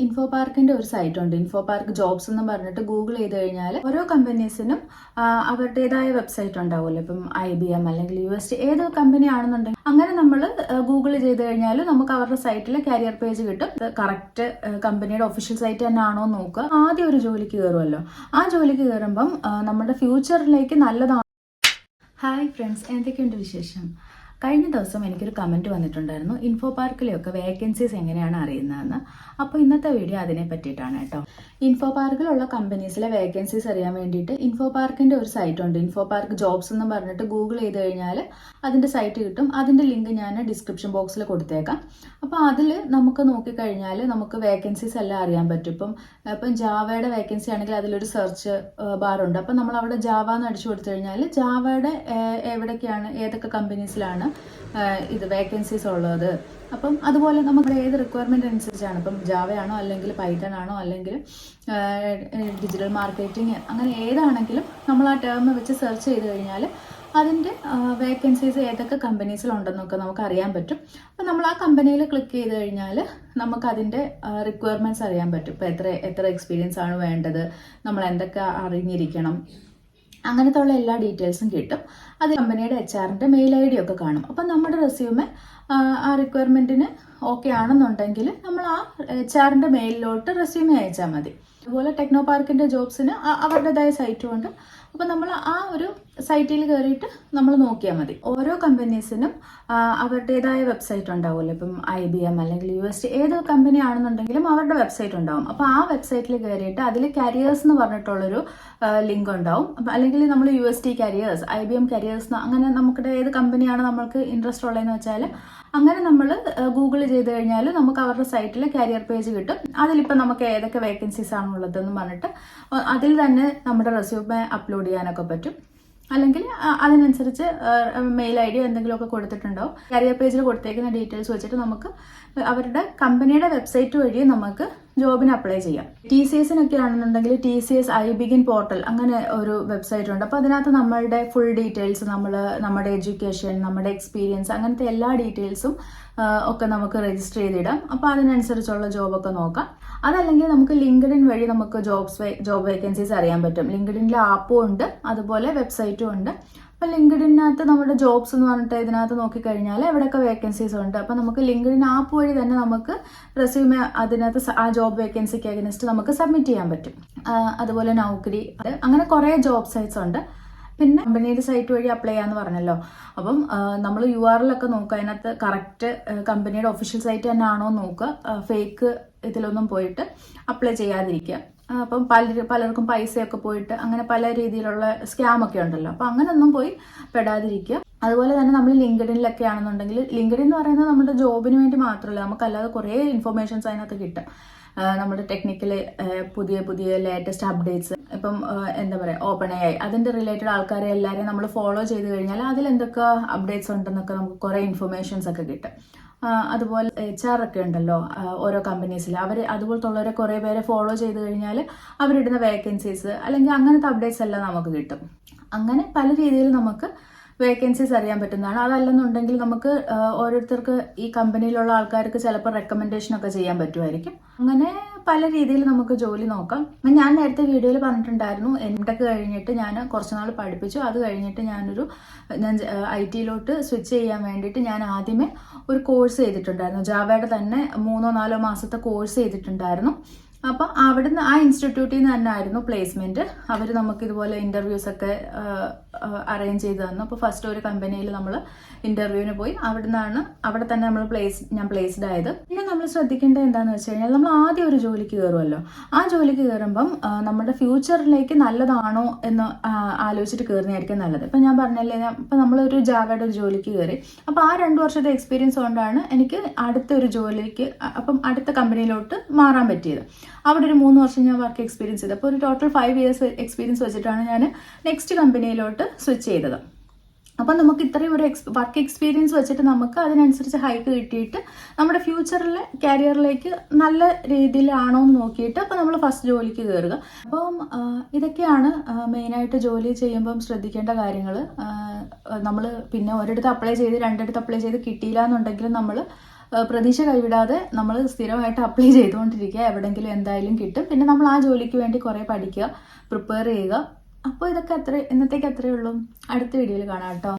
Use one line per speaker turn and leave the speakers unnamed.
Info പാർക്കിന്റെ ഒരു site ഉണ്ട്, ഇൻഫോ പാർക്ക് ജോബ്സ് എന്ന് പറഞ്ഞിട്ട് ഗൂഗിൾ ചെയ്ത് കഴിഞ്ഞാൽ ഓരോ കമ്പനീസിനും അവരുടേതായ വെബ്സൈറ്റ് ഉണ്ടാവുമല്ലോ. ഇപ്പം IBM അല്ലെങ്കിൽ UST ഏത് കമ്പനി ആണെന്നുണ്ടെങ്കിൽ അങ്ങനെ നമ്മൾ ഗൂഗിൾ ചെയ്ത് കഴിഞ്ഞാൽ നമുക്ക് അവരുടെ സൈറ്റിൽ കരിയർ പേജ് കിട്ടും. കറക്റ്റ് കമ്പനിയുടെ ഒഫീഷ്യൽ സൈറ്റ് തന്നെ ആണോ എന്ന് നോക്കുക. ആദ്യം ഒരു ജോലിക്ക് കയറുമല്ലോ, ആ ജോലിക്ക് കയറുമ്പം നമ്മുടെ ഫ്യൂച്ചറിലേക്ക് നല്ലതാണ്. ഹായ് ഫ്രണ്ട്സ്, എന്തൊക്കെയുണ്ട് വിശേഷം? കഴിഞ്ഞ ദിവസം എനിക്കൊരു കമൻറ്റ് വന്നിട്ടുണ്ടായിരുന്നു, ഇൻഫോ പാർക്കിലെയൊക്കെ വേക്കൻസീസ് എങ്ങനെയാണ് അറിയുന്നതെന്ന്. അപ്പോൾ ഇന്നത്തെ വീഡിയോ അതിനെ പറ്റിയിട്ടാണ് കേട്ടോ. ഇൻഫോ പാർക്കിലുള്ള കമ്പനീസിലെ വേക്കൻസീസ് അറിയാൻ വേണ്ടിയിട്ട് ഇൻഫോ പാർക്കിൻ്റെ ഒരു സൈറ്റ് ഉണ്ട്, ഇൻഫോ പാർക്ക് ജോബ്സ് എന്ന് പറഞ്ഞിട്ട് ഗൂഗിൾ ചെയ്ത് കഴിഞ്ഞാൽ അതിൻ്റെ സൈറ്റ് കിട്ടും. അതിൻ്റെ ലിങ്ക് ഞാൻ ഡിസ്ക്രിപ്ഷൻ ബോക്സിൽ കൊടുത്തേക്കാം. അപ്പോൾ അതിൽ നമുക്ക് നോക്കിക്കഴിഞ്ഞാൽ നമുക്ക് വേക്കൻസീസ് എല്ലാം അറിയാൻ പറ്റും. ഇപ്പം ജാവയുടെ വേക്കൻസി ആണെങ്കിൽ അതിലൊരു സെർച്ച് ബാർ ഉണ്ട്. അപ്പം നമ്മൾ അവിടെ ജാവ എന്ന് അടിച്ചു കൊടുത്തു കഴിഞ്ഞാൽ ജാവയുടെ എവിടേക്കാണ്, ഏതൊക്കെ കമ്പനീസിലാണ് ഇത് വേക്കൻസീസ് ഉള്ളത്. അപ്പം അതുപോലെ നമ്മുടെ ഏത് റിക്വയർമെൻറ്റ് അനുസരിച്ചാണ്, ഇപ്പം ജാവയാണോ അല്ലെങ്കിൽ പൈത്തൺ ആണോ അല്ലെങ്കിൽ ഡിജിറ്റൽ മാർക്കറ്റിംഗ്, അങ്ങനെ ഏതാണെങ്കിലും നമ്മൾ ആ ടേം വെച്ച് സെർച്ച് ചെയ്ത് കഴിഞ്ഞാൽ അതിൻ്റെ വേക്കൻസീസ് ഏതൊക്കെ കമ്പനീസിലുണ്ടെന്നൊക്കെ നമുക്ക് അറിയാൻ പറ്റും. അപ്പം നമ്മൾ ആ കമ്പനിയിൽ ക്ലിക്ക് ചെയ്ത് കഴിഞ്ഞാൽ നമുക്ക് അതിൻ്റെ റിക്വയർമെൻറ്റ്സ് അറിയാൻ പറ്റും. ഇപ്പോൾ എത്ര എക്സ്പീരിയൻസ് ആണ് വേണ്ടത്, നമ്മൾ എന്തൊക്കെ അറിഞ്ഞിരിക്കണം, അങ്ങനത്തെ ഉള്ള എല്ലാ ഡീറ്റെയിൽസും കിട്ടും. അത് കമ്പനിയുടെ HR-ൻ്റെ മെയിൽ ID ഒക്കെ കാണും. അപ്പം നമ്മുടെ റെസ്യൂമെ ആ റിക്വയർമെൻറ്റിന് ഓക്കെ ആണെന്നുണ്ടെങ്കിൽ നമ്മൾ ആ HR-ൻ്റെ മെയിലിലോട്ട് റെസ്യൂമെ അയച്ചാൽ മതി. അതുപോലെ ടെക്നോ പാർക്കിൻ്റെ ജോബ്സിന് അവരുടേതായ സൈറ്റും ഉണ്ട്. അപ്പം നമ്മൾ ആ ഒരു സൈറ്റിൽ കയറിയിട്ട് നമ്മൾ നോക്കിയാൽ മതി. ഓരോ കമ്പനീസിനും അവരുടേതായ വെബ്സൈറ്റ് ഉണ്ടാവുമല്ലോ. ഇപ്പം IBM അല്ലെങ്കിൽ UST ഏത് കമ്പനി ആണെന്നുണ്ടെങ്കിലും അവരുടെ വെബ്സൈറ്റ് ഉണ്ടാവും. അപ്പോൾ ആ വെബ്സൈറ്റിൽ കയറിയിട്ട് അതിൽ കരിയേഴ്സ് എന്ന് പറഞ്ഞിട്ടുള്ളൊരു ലിങ്ക് ഉണ്ടാവും. അല്ലെങ്കിൽ നമ്മൾ UST കരിയേഴ്സ്, IBM കരിയേഴ്സ്, അങ്ങനെ നമുക്കിടെ ഏത് കമ്പനിയാണ് നമ്മൾക്ക് ഇൻട്രസ്റ്റ് ഉള്ളതെന്ന് വെച്ചാൽ അങ്ങനെ നമ്മൾ ഗൂഗിൾ ചെയ്ത് കഴിഞ്ഞാൽ നമുക്ക് അവരുടെ സൈറ്റിൽ കരിയർ പേജ് കിട്ടും. അതിലിപ്പോൾ നമുക്ക് ഏതൊക്കെ വേക്കൻസീസ് ആണുള്ളതെന്ന് പറഞ്ഞിട്ട് അതിൽ തന്നെ നമ്മുടെ റെസ്യൂമെ അപ്ലോഡ് ചെയ്യാനൊക്കെ പറ്റും. അല്ലെങ്കിൽ അതിനനുസരിച്ച് മെയിൽ ID എന്തെങ്കിലുമൊക്കെ കൊടുത്തിട്ടുണ്ടാവും. കരിയർ പേജിൽ കൊടുത്തേക്കുന്ന ഡീറ്റെയിൽസ് വെച്ചിട്ട് നമുക്ക് അവരുടെ കമ്പനിയുടെ വെബ്സൈറ്റ് വഴി നമുക്ക് ജോബിന് അപ്ലൈ ചെയ്യാം. TCSനൊക്കെ ആണെന്നുണ്ടെങ്കിൽ TCS iBegin പോർട്ടൽ അങ്ങനെ ഒരു വെബ്സൈറ്റ് ഉണ്ട്. അപ്പോൾ അതിനകത്ത് നമ്മളുടെ ഫുൾ ഡീറ്റെയിൽസ്, നമ്മുടെ എഡ്യൂക്കേഷൻ, നമ്മുടെ എക്സ്പീരിയൻസ്, അങ്ങനത്തെ എല്ലാ ഡീറ്റെയിൽസും ഒക്കെ നമുക്ക് രജിസ്റ്റർ ചെയ്തിടാം. അപ്പോൾ അതിനനുസരിച്ചുള്ള ജോബൊക്കെ നോക്കാം. അതല്ലെങ്കിൽ നമുക്ക് ലിങ്ക്ഡിൻ വഴി നമുക്ക് ജോബ് വേക്കൻസീസ് അറിയാൻ പറ്റും. ലിങ്ക്ഡിനിലെ ആപ്പും ഉണ്ട്, അതുപോലെ വെബ്സൈറ്റും ഉണ്ട്. അപ്പോൾ ലിങ്ക്ഡിനകത്ത് നമ്മുടെ ജോബ്സ് എന്ന് പറഞ്ഞിട്ട് ഇതിനകത്ത് നോക്കിക്കഴിഞ്ഞാൽ എവിടെയൊക്കെ വേക്കൻസീസ് ഉണ്ട്. അപ്പോൾ നമുക്ക് ലിങ്ക്ഡിൻ ആപ്പ് വഴി തന്നെ നമുക്ക് റെസ്യൂമെ അതിനകത്ത് ആ ജോബ് വേക്കൻസിക്ക് അഗൈൻസ്റ്റ് നമുക്ക് സബ്മിറ്റ് ചെയ്യാൻ പറ്റും. അതുപോലെ നൗക്കരി, അങ്ങനെ കുറേ ജോബ് സൈറ്റ്സ് ഉണ്ട്. പിന്നെ കമ്പനിയുടെ സൈറ്റ് വഴി അപ്ലൈ ചെയ്യാന്ന് പറഞ്ഞല്ലോ. അപ്പം നമ്മൾ URL ഒക്കെ നോക്കുക, അതിനകത്ത് കറക്റ്റ് കമ്പനിയുടെ ഒഫീഷ്യൽ സൈറ്റ് തന്നെ ആണോ എന്ന് നോക്കുക. ഫേക്ക് ഇതിലൊന്നും പോയിട്ട് അപ്ലൈ ചെയ്യാതിരിക്കുക. അപ്പം പലർക്കും പൈസയൊക്കെ പോയിട്ട് അങ്ങനെ പല രീതിയിലുള്ള സ്കാം ഒക്കെ ഉണ്ടല്ലോ. അപ്പം അങ്ങനെയൊന്നും പോയി പെടാതിരിക്കുക. അതുപോലെ തന്നെ നമ്മൾ ലിങ്ക്ഡിനിലൊക്കെ ആണെന്നുണ്ടെങ്കിൽ, ലിങ്ക്ഡിൻ എന്ന് പറയുന്നത് നമ്മുടെ ജോബിന് വേണ്ടി മാത്രമല്ല, നമുക്കല്ലാതെ കുറേ ഇൻഫർമേഷൻസ് അതിനകത്ത് കിട്ടും. നമ്മുടെ ടെക്നിക്കലി പുതിയ ലേറ്റസ്റ്റ് അപ്ഡേറ്റ്സ്, ഇപ്പം എന്താ പറയുക, OpenAI അതിൻ്റെ റിലേറ്റഡ് ആൾക്കാരെ എല്ലാവരെയും നമ്മൾ ഫോളോ ചെയ്ത് കഴിഞ്ഞാൽ അതിലെന്തൊക്കെ അപ്ഡേറ്റ്സ് ഉണ്ടെന്നൊക്കെ നമുക്ക് കുറേ ഇൻഫർമേഷൻസ് ഒക്കെ കിട്ടും. അതുപോലെ HR ഒക്കെ ഉണ്ടല്ലോ ഓരോ കമ്പനീസിൽ, അതുപോലത്തെ ഉള്ളവരെ കുറേ പേരെ ഫോളോ ചെയ്ത് കഴിഞ്ഞാൽ അവരിടുന്ന വേക്കൻസീസ് അല്ലെങ്കിൽ അങ്ങനത്തെ അപ്ഡേറ്റ്സ് എല്ലാം നമുക്ക് കിട്ടും. അങ്ങനെ പല രീതിയിൽ നമുക്ക് വേക്കൻസീസ് അറിയാൻ പറ്റുന്നതാണ്. അതല്ലെന്നുണ്ടെങ്കിൽ നമുക്ക് ഓരോരുത്തർക്ക് ഈ കമ്പനിയിലുള്ള ആൾക്കാർക്ക് ചിലപ്പോൾ റെക്കമെൻഡേഷൻ ഒക്കെ ചെയ്യാൻ പറ്റുമായിരിക്കും. അങ്ങനെ പല രീതിയിൽ നമുക്ക് ജോലി നോക്കാം. ഞാൻ നേരത്തെ വീഡിയോയിൽ പറഞ്ഞിട്ടുണ്ടായിരുന്നു, MTech കഴിഞ്ഞിട്ട് ഞാൻ കുറച്ചുനാൾ പഠിപ്പിച്ചു. അത് കഴിഞ്ഞിട്ട് ഞാൻ IT-ലോട്ട് സ്വിച്ച് ചെയ്യാൻ വേണ്ടിയിട്ട് ഞാൻ ആദ്യമേ ഒരു കോഴ്സ് ചെയ്തിട്ടുണ്ടായിരുന്നു. ജാവയുടെ തന്നെ 3-4 മാസത്തെ കോഴ്സ് ചെയ്തിട്ടുണ്ടായിരുന്നു. അപ്പം അവിടുന്ന് ആ ഇൻസ്റ്റിറ്റ്യൂട്ടിൽ നിന്ന് തന്നെ ആയിരുന്നു പ്ലേസ്മെൻറ്റ്. അവർ നമുക്ക് ഇതുപോലെ ഇൻ്റർവ്യൂസ് ഒക്കെ അറേഞ്ച് ചെയ്ത് തന്നു. അപ്പോൾ ഫസ്റ്റ് ഒരു കമ്പനിയിൽ നമ്മൾ ഇൻ്റർവ്യൂവിന് പോയി, അവിടെ തന്നെ ഞാൻ പ്ലേസ്ഡ് ആയത്. പിന്നെ നമ്മൾ ശ്രദ്ധിക്കേണ്ടത് എന്താണെന്ന് വെച്ച് കഴിഞ്ഞാൽ നമ്മൾ ആദ്യം ഒരു ജോലിക്ക് കയറുമല്ലോ. ആ ജോലിക്ക് കയറുമ്പം നമ്മുടെ ഫ്യൂച്ചറിലേക്ക് നല്ലതാണോ എന്ന് ആലോചിച്ചിട്ട് കയറുന്നതായിരിക്കും നല്ലത്. ഇപ്പം ഞാൻ പറഞ്ഞല്ലേ, ഇപ്പം നമ്മളൊരു ജാവയുടെ ഒരു ജോലിക്ക് കയറി. അപ്പോൾ ആ 2 വർഷത്തെ എക്സ്പീരിയൻസ് കൊണ്ടാണ് എനിക്ക് അടുത്തൊരു ജോലിക്ക്, അപ്പം അടുത്ത കമ്പനിയിലോട്ട് മാറാൻ പറ്റിയത്. അവിടെ ഒരു 3 വർഷം ഞാൻ വർക്ക് എക്സ്പീരിയൻസ് ചെയ്തു. അപ്പോൾ ഒരു ടോട്ടൽ 5 ഇയേഴ്സ് എക്സ്പീരിയൻസ് വെച്ചിട്ടാണ് ഞാൻ നെക്സ്റ്റ് കമ്പനിയിലോട്ട് സ്വിച്ച് ചെയ്തത്. അപ്പം നമുക്ക് ഇത്രയും ഒരു വർക്ക് എക്സ്പീരിയൻസ് വെച്ചിട്ട് നമുക്ക് അതിനനുസരിച്ച് ഹൈക്ക് കിട്ടിയിട്ട് നമ്മുടെ ഫ്യൂച്ചറിലെ കരിയറിലേക്ക് നല്ല രീതിയിലാണോ എന്ന് നോക്കിയിട്ട് അപ്പോൾ നമ്മൾ ഫസ്റ്റ് ജോലിക്ക് കയറുക. അപ്പം ഇതൊക്കെയാണ് മെയിനായിട്ട് ജോലി ചെയ്യുമ്പം ശ്രദ്ധിക്കേണ്ട കാര്യങ്ങൾ. നമ്മൾ പിന്നെ ഒരിടത്ത് അപ്ലൈ ചെയ്ത് 2 അപ്ലൈ ചെയ്ത് കിട്ടിയില്ല എന്നുണ്ടെങ്കിലും നമ്മൾ പ്രതീക്ഷ കൈവിടാതെ നമ്മൾ സ്ഥിരമായിട്ട് അപ്ലൈ ചെയ്തുകൊണ്ടിരിക്കുക. എവിടെയെങ്കിലും എന്തായാലും കിട്ടും. പിന്നെ നമ്മൾ ആ ജോലിക്ക് വേണ്ടി കുറേ പഠിക്കുക, പ്രിപ്പയർ ചെയ്യുക. അപ്പോൾ ഇതൊക്കെ ഇന്നത്തേക്ക് അത്രയേ ഉള്ളൂ. അടുത്ത വീഡിയോയിൽ കാണാം കേട്ടോ.